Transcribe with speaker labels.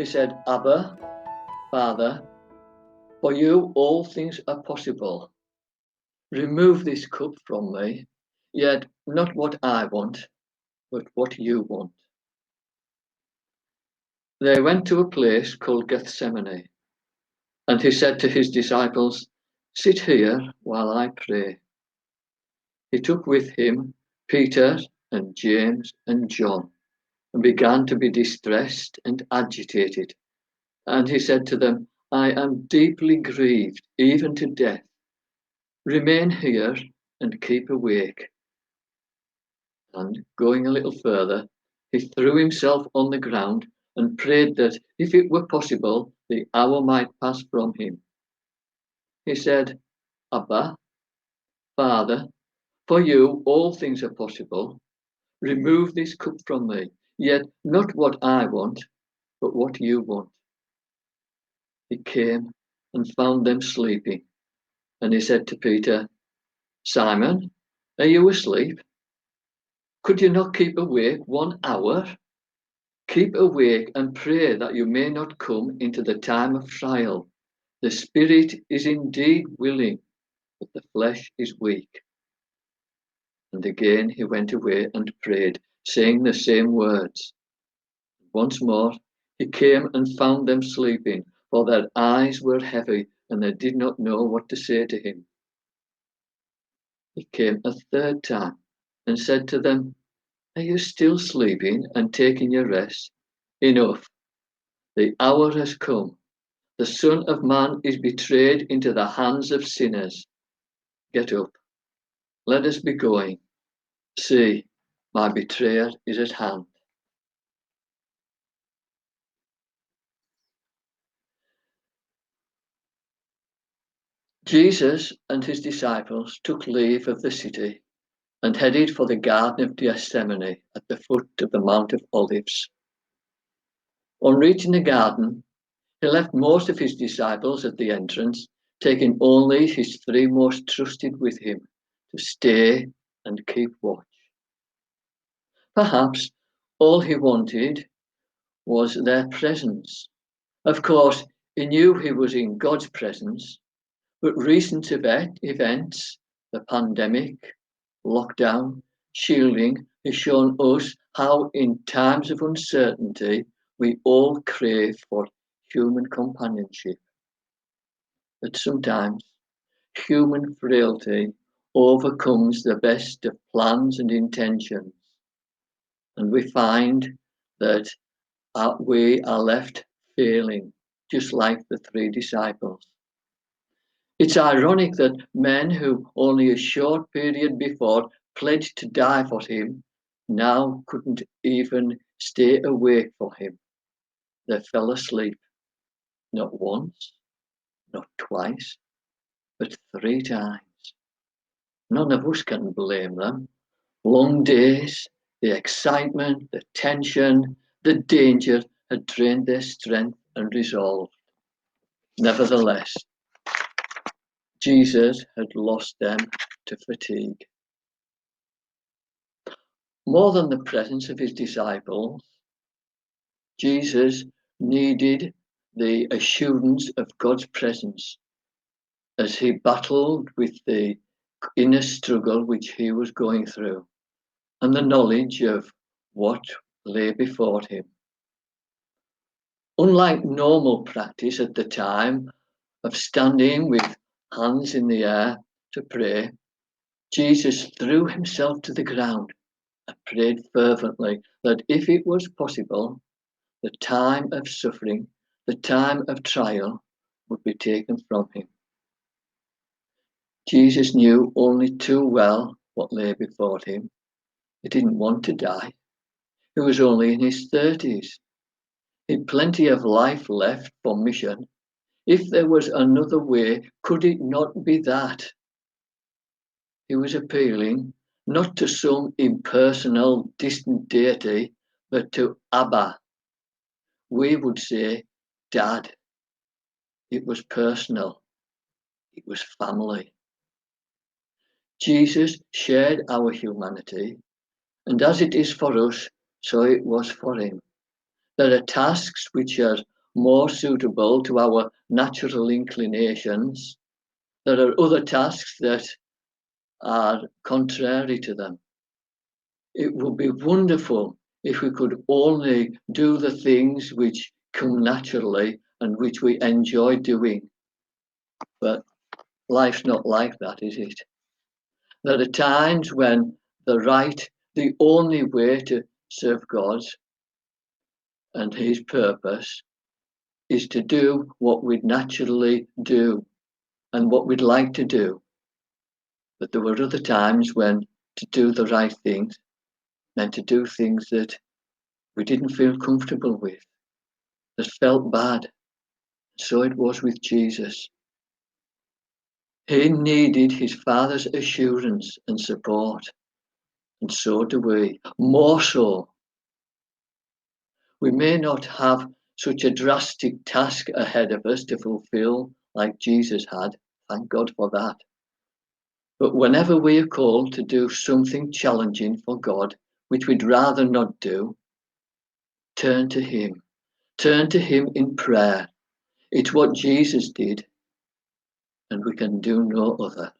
Speaker 1: He said, Abba, Father, for you all things are possible. Remove this cup from me, yet not what I want, but what you want. They went to a place called Gethsemane, and he said to his disciples, sit here while I pray. He took with him Peter and James and John, and began to be distressed and agitated. And he said to them, I am deeply grieved, even to death. Remain here and keep awake. And going a little further, he threw himself on the ground and prayed that, if it were possible, the hour might pass from him. He said, Abba, Father, for you all things are possible. Remove this cup from me, yet not what I want, but what you want. He came and found them sleeping, and he said to Peter, Simon, are you asleep? Could you not keep awake 1 hour? Keep awake and pray that you may not come into the time of trial. The spirit is indeed willing, but the flesh is weak. And again he went away and prayed, saying the same words. Once more he came and found them sleeping, for their eyes were heavy, and they did not know what to say to him. He came a third time and said to them, Are you still sleeping and taking your rest? Enough. The hour has come. The Son of Man is betrayed into the hands of sinners. Get up. Let us be going. See, my betrayer is at hand. Jesus and his disciples took leave of the city and headed for the Garden of Gethsemane at the foot of the Mount of Olives. On reaching the garden, he left most of his disciples at the entrance, taking only his 3 most trusted with him to stay and keep watch. Perhaps all he wanted was their presence. Of course, he knew he was in God's presence, but recent events, the pandemic, lockdown, shielding, has shown us how in times of uncertainty we all crave for human companionship. But sometimes human frailty overcomes the best of plans and intentions, and we find that we are left failing, just like the 3 disciples. It's ironic that men who only a short period before pledged to die for him now couldn't even stay awake for him. They fell asleep, not once, not twice, but 3 times. None of us can blame them. Long days, the excitement, the tension, the danger had drained their strength and resolve. Nevertheless, Jesus had lost them to fatigue. More than the presence of his disciples, Jesus needed the assurance of God's presence as he battled with the inner struggle which he was going through, and the knowledge of what lay before him. Unlike normal practice at the time of standing with hands in the air to pray, Jesus threw himself to the ground and prayed fervently that if it was possible, the time of suffering, the time of trial would be taken from him. Jesus knew only too well what lay before him. He didn't want to die. He was only in his 30s. He had plenty of life left for mission. If there was another way, could it not be that? He was appealing not to some impersonal, distant deity, but to Abba. We would say, Dad. It was personal. It was family. Jesus shared our humanity, and as it is for us, so it was for him. There are tasks which are more suitable to our natural inclinations. There are other tasks that are contrary to them. It would be wonderful if we could only do the things which come naturally and which we enjoy doing. But life's not like that, is it? There are times when the only way to serve God and His purpose is to do what we'd naturally do and what we'd like to do. But there were other times when to do the right things meant to do things that we didn't feel comfortable with, that felt bad. So it was with Jesus. He needed his Father's assurance and support, and so do we, more so. We may not have such a drastic task ahead of us to fulfill like Jesus had, thank God for that. But whenever we are called to do something challenging for God, which we'd rather not do, turn to Him. Turn to Him in prayer. It's what Jesus did, and we can do no other.